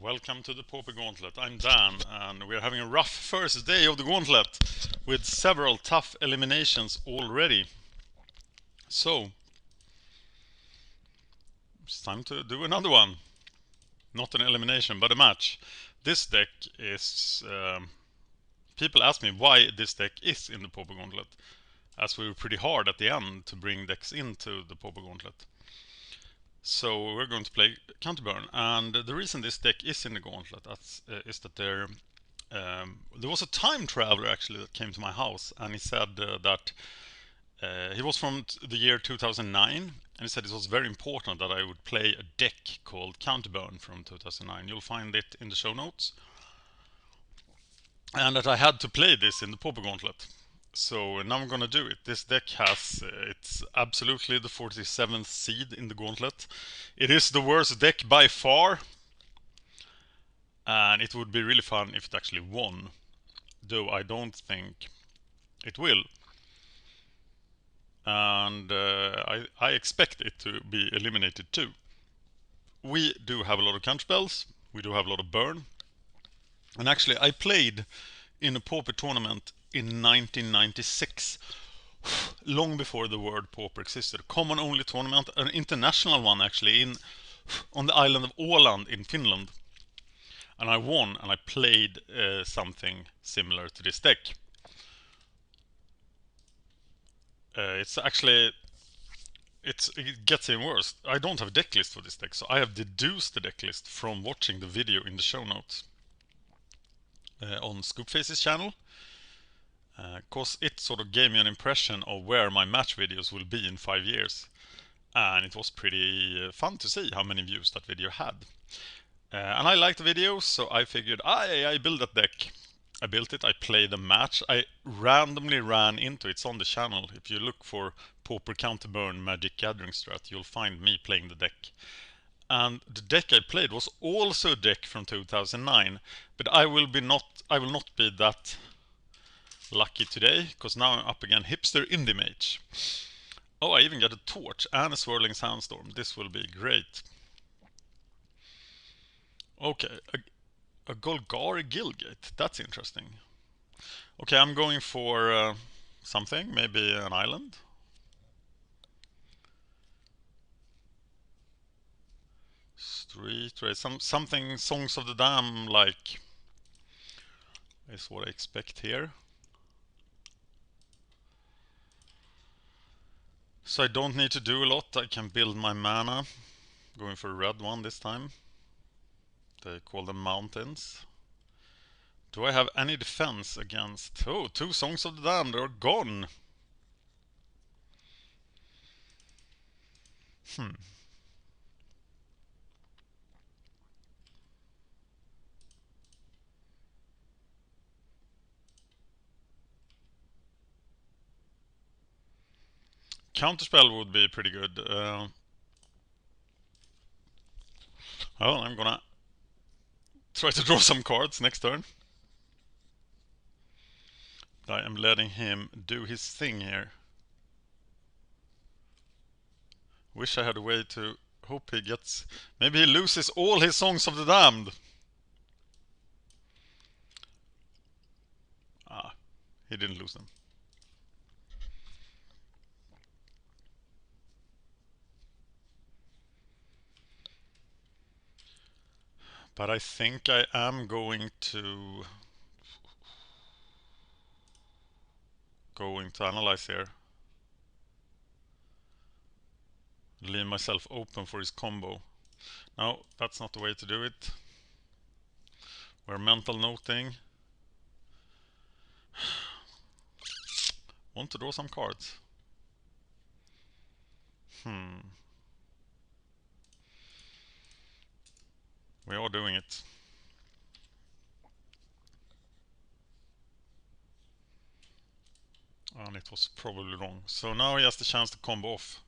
Welcome to the Pauper Gauntlet. I'm Dan, and we're having a rough first day of the Gauntlet with several tough eliminations already. So, it's time to do another one. Not an elimination, but a match. This deck is... people ask me why this deck is in the Pauper Gauntlet, as we were pretty hard at the end to bring decks into the Pauper Gauntlet. So we're going to play Counterburn, and the reason this deck is in the Gauntlet is that there was a time traveler actually that came to my house, and he said that he was from the year 2009, and he said it was very important that I would play a deck called Counterburn from 2009. You'll find it in the show notes. And that I had to play this in the Pauper Gauntlet. So now I'm gonna do it. This deck has, it's absolutely the 47th seed in the Gauntlet. It is the worst deck by far. And it would be really fun if it actually won. Though I don't think it will. And I expect it to be eliminated too. We do have a lot of counterspells. We do have a lot of burn. And actually I played in a Pauper tournament in 1996, long before the word Pauper existed. A common only tournament, an international one actually, on the island of Åland in Finland. And I won, and I played something similar to this deck. It's actually, it gets even worse. I don't have a deck list for this deck, so I have deduced the deck list from watching the video in the show notes on Scoopface's channel. Because it sort of gave me an impression of where my match videos will be in 5 years. And it was pretty fun to see how many views that video had. And I liked the video, so I figured I build that deck. I built it, I played a match, I randomly ran into it. It's on the channel. If you look for Pauper Counterburn MagicGatheringStrat, you'll find me playing the deck. And the deck I played was also a deck from 2009, but I will not be that lucky today, because now I'm up against Hipster Indie Mage. Oh, I even got a torch and a swirling sandstorm. This will be great. Okay, a Golgari Guildgate. That's interesting. Okay, I'm going for something, maybe an island. Street race, something Songs of the Dam like is what I expect here. So I don't need to do a lot. I can build my mana. Going for a red one this time. They call them mountains. Do I have any defense against... Oh, 2 Songs of the Dam, they're gone. Counterspell would be pretty good. Well, I'm gonna try to draw some cards next turn. I am letting him do his thing here. Wish I had a way to hope he gets... Maybe he loses all his Songs of the Damned. Ah, he didn't lose them. But I think I am going to analyze here. Leave myself open for his combo. No, that's not the way to do it. We're mental noting. Want to draw some cards. We are doing it. And it was probably wrong. So now he has the chance to combo off.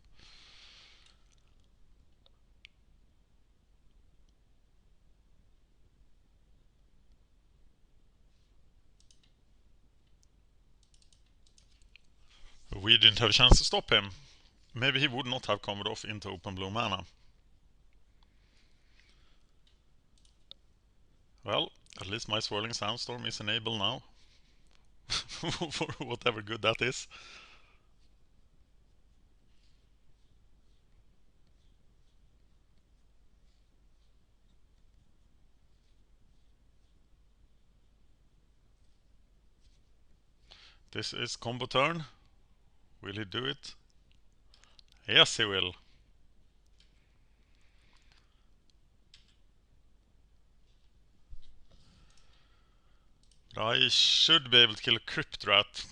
We didn't have a chance to stop him. Maybe he would not have comboed off into open blue mana. Well, at least my Swirling Sandstorm is enabled now. For whatever good that is. This is combo turn. Will he do it? Yes, he will. I should be able to kill a Crypt Rat.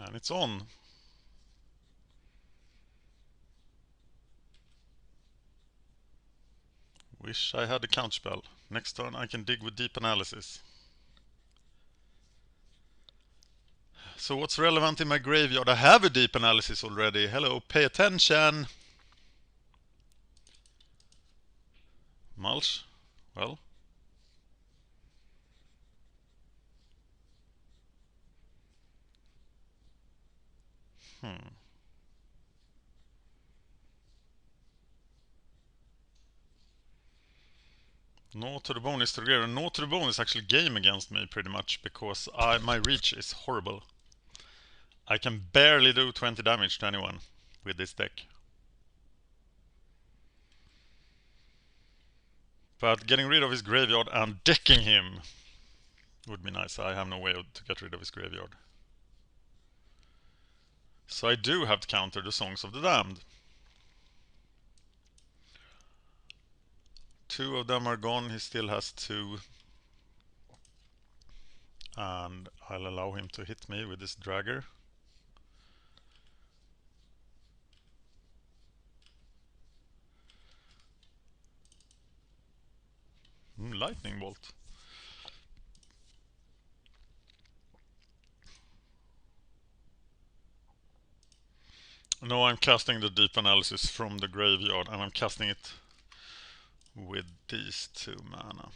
And it's on. Wish I had a counterspell. Next turn I can dig with Deep Analysis. So what's relevant in my graveyard? I have a Deep Analysis already. Hello, pay attention! Mulch? Well. No to the bone is to the grave. No to the bone is actually game against me pretty much because my reach is horrible. I can barely do 20 damage to anyone with this deck. But getting rid of his graveyard and decking him would be nice. I have no way to get rid of his graveyard. So I do have to counter the Songs of the Damned. 2 of them are gone, he still has 2. And I'll allow him to hit me with this Dragger. Lightning Bolt. No, I'm casting the Deep Analysis from the graveyard and I'm casting it with these 2 mana.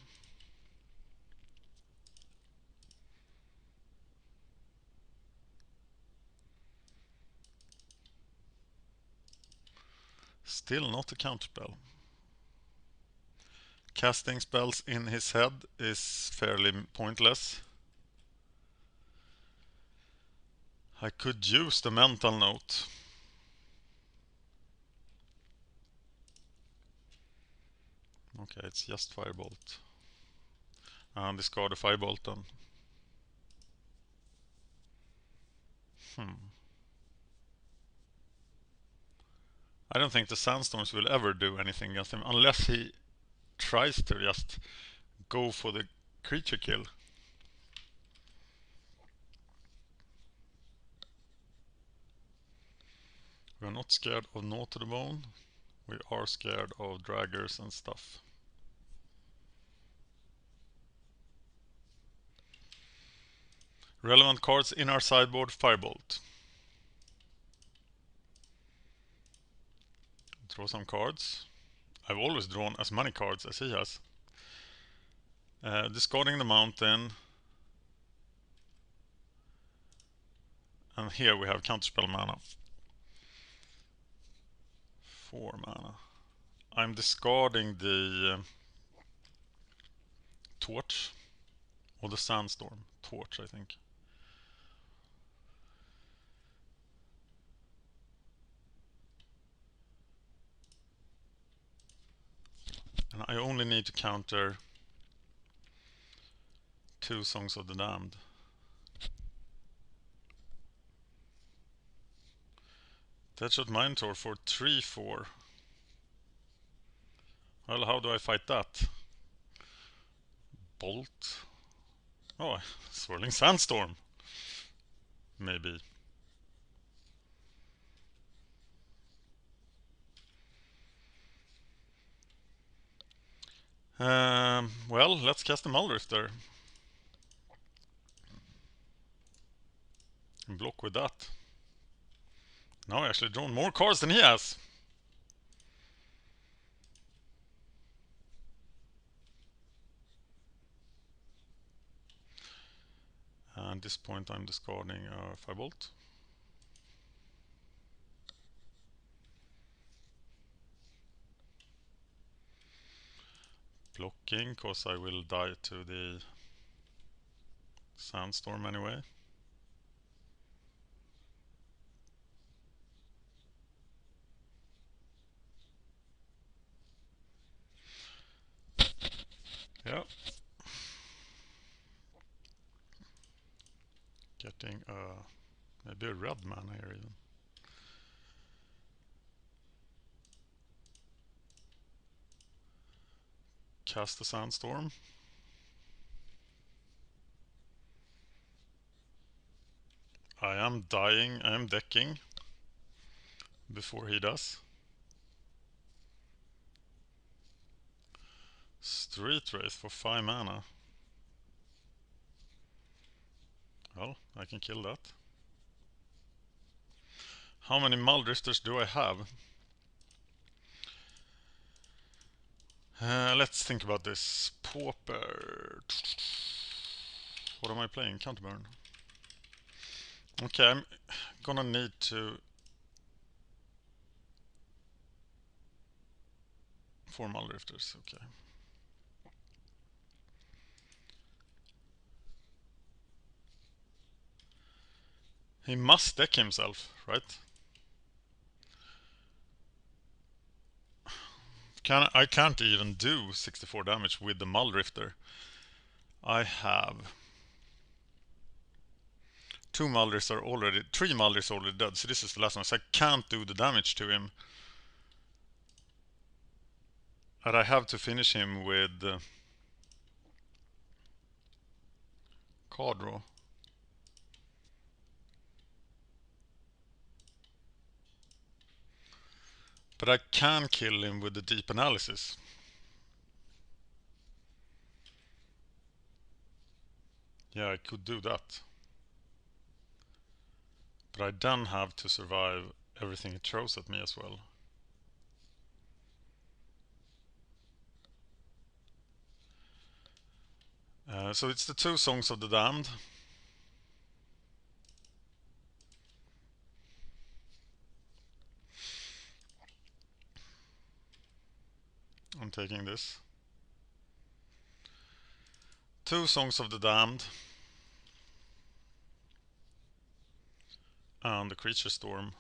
Still not a counterspell. Casting spells in his head is fairly pointless. I could use the Mental Note. Okay, it's just Firebolt. And discard a Firebolt then. I don't think the Sandstorms will ever do anything against him unless he tries to just go for the creature kill. We're not scared of Gnaw to the Bone. We are scared of Draggers and stuff. Relevant cards in our sideboard, Firebolt. Draw some cards. I've always drawn as many cards as he has. Discarding the Mountain. And here we have Counterspell mana. 4 mana. I'm discarding the Torch. Or the Sandstorm. Torch, I think. And I only need to counter 2 Songs of the Damned. Deadshot Minotaur for 3/4. Well, how do I fight that? Bolt? Oh, Swirling Sandstorm. Maybe. Well, let's cast the Muldrifter. Block with that. Now I actually drawn more cards than he has. And at this point I'm discarding a Firebolt. Blocking, because I will die to the Sandstorm anyway. Yeah. Getting maybe a red mana here even. Cast the Sandstorm. I am dying, I am decking before he does. Street Wraith for 5 mana. Well, I can kill that. How many Muldrifters do I have? Let's think about this. Pauper. What am I playing? Counterburn. Okay, I'm gonna need to... 4 Muldrifters, okay. He must deck himself, right? I can't even do 64 damage with the Muldrifter. I have 3 Muldrifters are already dead, so this is the last one, so I can't do the damage to him. And I have to finish him with card draw. But I can kill him with the deep analysis. Yeah, I could do that. But I then have to survive everything it throws at me as well. So it's the 2 Songs of the Damned. I'm taking this. 2 Songs of the Damned. And the Creature Storm.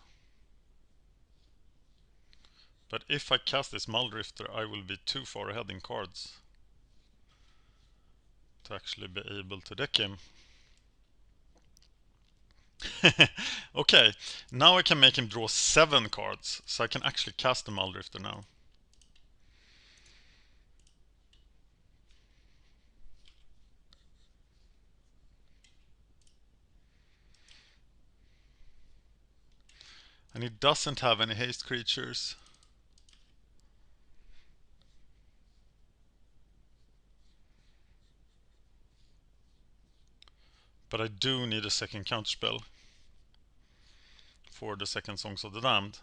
But if I cast this Muldrifter, I will be too far ahead in cards to actually be able to deck him. Okay, now I can make him draw 7 cards, so I can actually cast the Muldrifter now. And he doesn't have any haste creatures. But I do need a second counterspell for the second Songs of the Damned.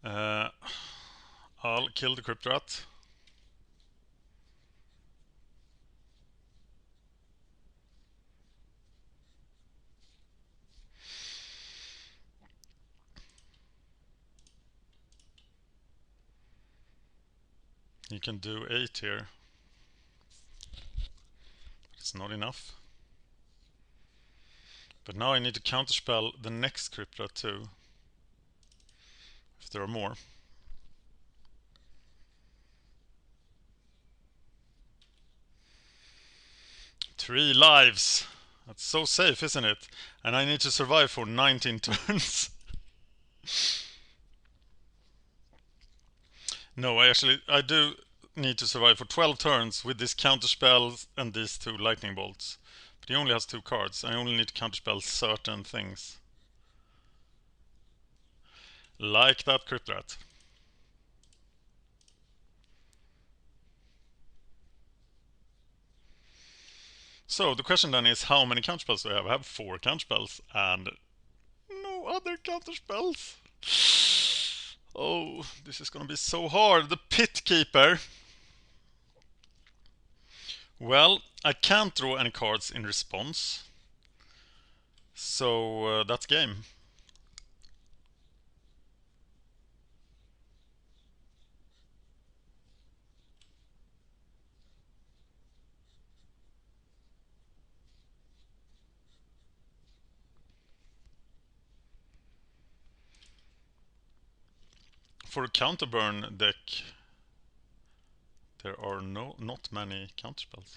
I'll kill the Crypt Rat. You can do 8 here. It's not enough. But now I need to counterspell the next Crypt Rat too. If there are more. Three lives. That's so safe, isn't it? And I need to survive for 19 turns. No, I do need to survive for 12 turns with this counterspell and these 2 lightning bolts. But he only has 2 cards. I only need to counterspell certain things. Like that Crypt Rat. So the question then is, how many counterspells do I have? I have 4 counterspells, and no no other counter spells. Oh, this is gonna be so hard. The Pit Keeper. Well, I can't draw any cards in response. So that's game. For a Counterburn deck, there are not many counterspells.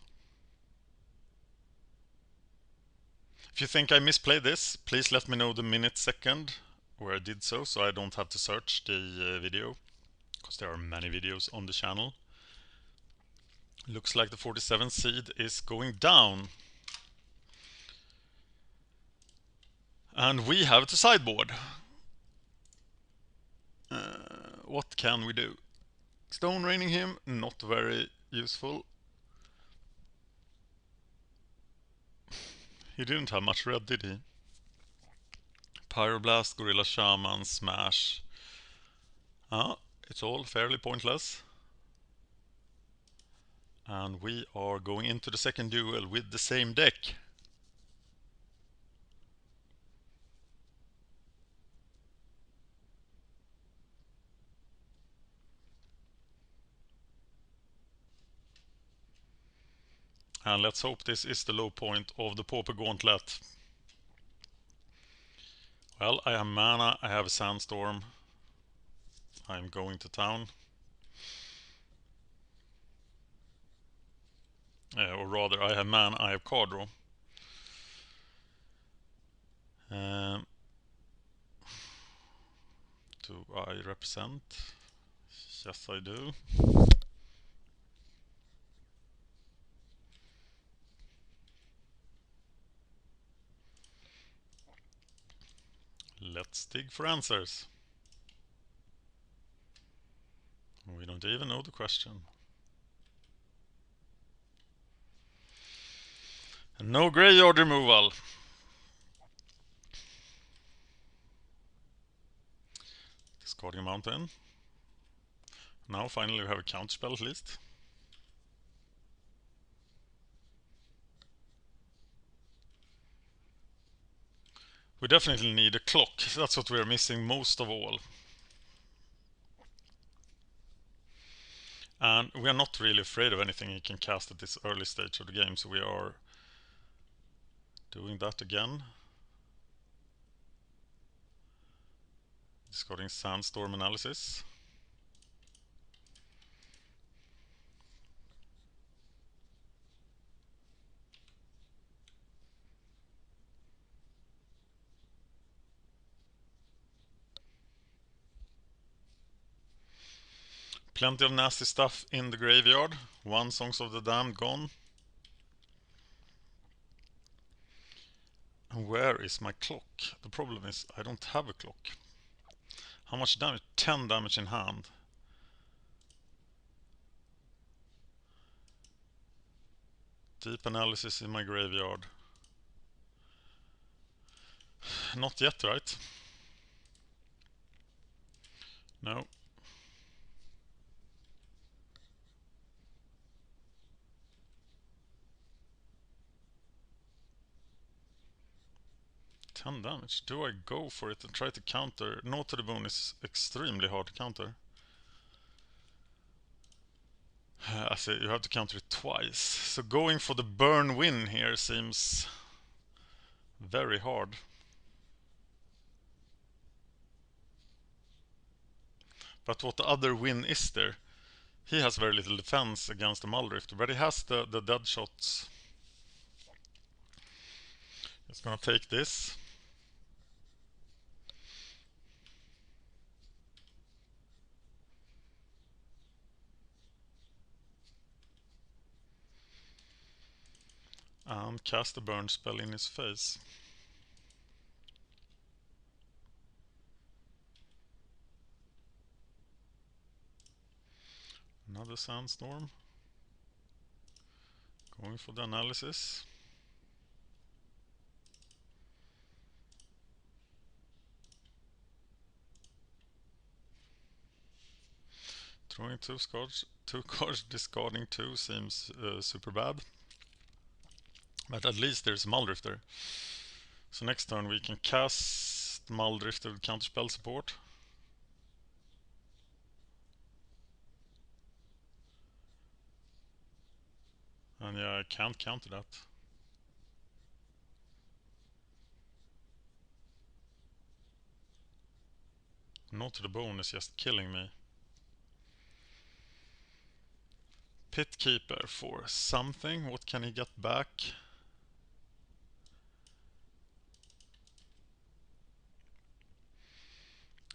If you think I misplayed this, please let me know the minute second where I did so I don't have to search the video, because there are many videos on the channel. Looks like the 47 seed is going down. And we have it to sideboard. What can we do? Stone Raining him, not very useful. He didn't have much red, did he? Pyroblast, Gorilla Shaman, Smash. It's all fairly pointless. And we are going into the second duel with the same deck. And let's hope this is the low point of the Pauper Gauntlet. Well, I have mana, I have a Sandstorm. I'm going to town. Or rather, I have mana, I have card draw. Do I represent? Yes, I do. Let's dig for answers. We don't even know the question. And no graveyard removal. Discarding a mountain. Now finally we have a counterspell at least. We definitely need a clock. That's what we're missing most of all. And we are not really afraid of anything he can cast at this early stage of the game, so we are doing that again. Discarding Sandstorm Analysis. Plenty of nasty stuff in the graveyard. One Songs of the Damned gone. And where is my clock? The problem is I don't have a clock. How much damage? 10 damage in hand. Deep Analysis in my graveyard. Not yet, right? No. Damage. Do I go for it and try to counter? No to the bone is extremely hard to counter. I say you have to counter it twice. So going for the burn win here seems very hard. But what other win is there? He has very little defense against the Muldrifter, but he has the dead shots. It's gonna take this. And cast a burn spell in his face. Another Sandstorm. Going for the analysis. Drawing two cards, discarding two seems super bad. But at least there's Muldrifter. So next turn we can cast Muldrifter with counterspell support. And yeah, I can't counter that. Not to the bone is just killing me. Pit Keeper for something. What can he get back?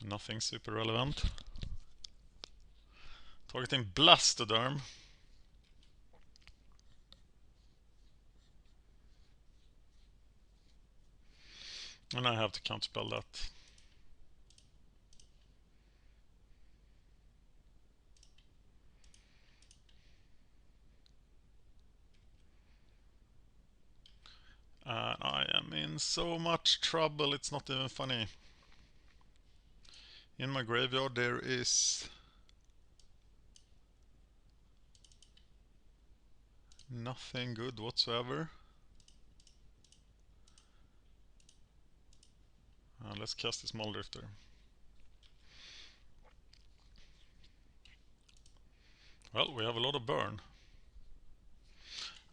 Nothing super relevant. Targeting Blastoderm. And I have to counterspell that. And I am in so much trouble, it's not even funny. In my graveyard there is nothing good whatsoever. Let's cast this Muldrifter. Well, we have a lot of burn.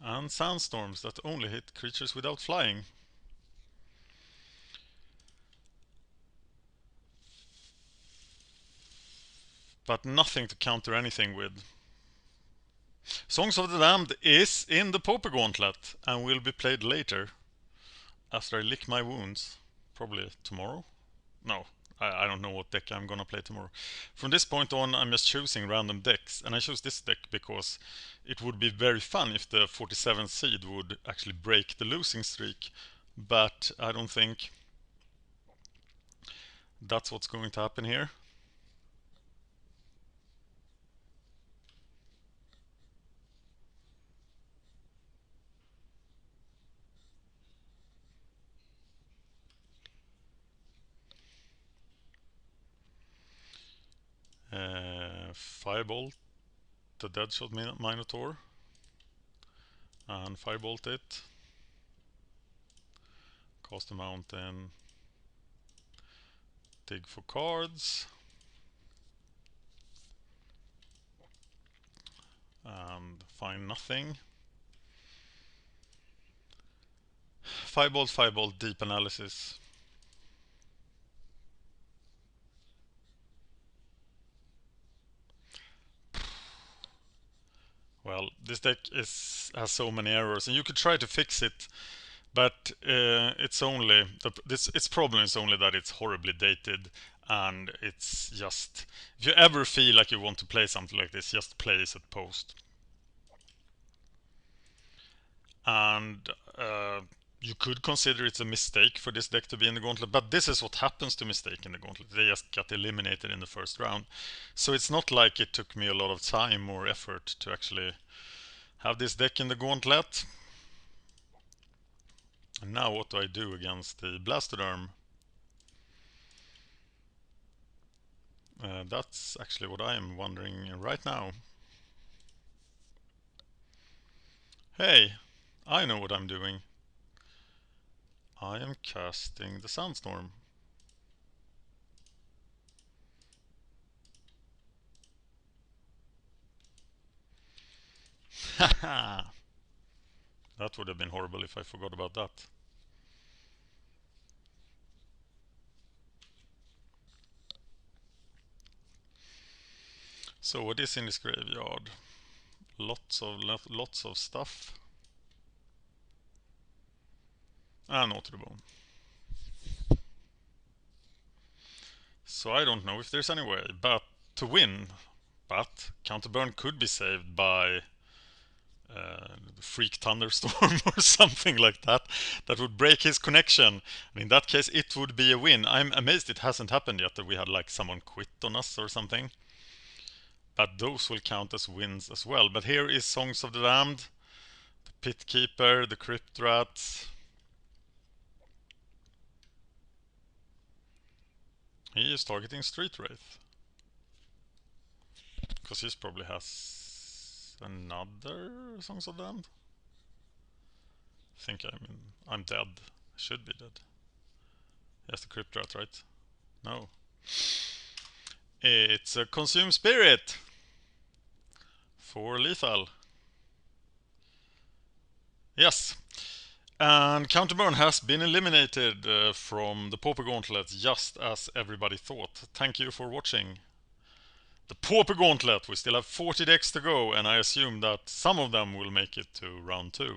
And sandstorms that only hit creatures without flying. But nothing to counter anything with. Songs of the Damned is in the Pauper Gauntlet and will be played later. After I lick my wounds. Probably tomorrow? No, I don't know what deck I'm gonna play tomorrow. From this point on, I'm just choosing random decks, and I chose this deck because it would be very fun if the 47th seed would actually break the losing streak, but I don't think that's what's going to happen here. Firebolt the Deadshot Minotaur and Firebolt it. Cast a mountain. Dig for cards. And find nothing. Firebolt, deep analysis. Well, this deck has so many errors, and you could try to fix it, but its problem is only that it's horribly dated, and it's just, if you ever feel like you want to play something like this, just play this at post. And you could consider it's a mistake for this deck to be in the Gauntlet, but this is what happens to mistake in the Gauntlet. They just got eliminated in the first round. So it's not like it took me a lot of time or effort to actually have this deck in the Gauntlet. And now what do I do against the Blastoderm? That's actually what I am wondering right now. Hey, I know what I'm doing. I am casting the Sandstorm. Haha! That would have been horrible if I forgot about that. So what is in this graveyard? Lots of stuff. And not to the bone. So I don't know if there's any way but to win. But Counterburn could be saved by Freak Thunderstorm or something like that. That would break his connection. And in that case it would be a win. I'm amazed it hasn't happened yet, that we had like someone quit on us or something. But those will count as wins as well. But here is Songs of the Damned, the Pit Keeper, the Crypt Rats. He is targeting Street Wraith. Because he probably has another Songs of the Damned. I think I'm dead. I should be dead. He has the Crypt Rat, right? No. It's a Consume Spirit for lethal. Yes. And Counterburn has been eliminated from the Pauper Gauntlet, just as everybody thought. Thank you for watching the Pauper Gauntlet. We still have 40 decks to go, and I assume that some of them will make it to round 2.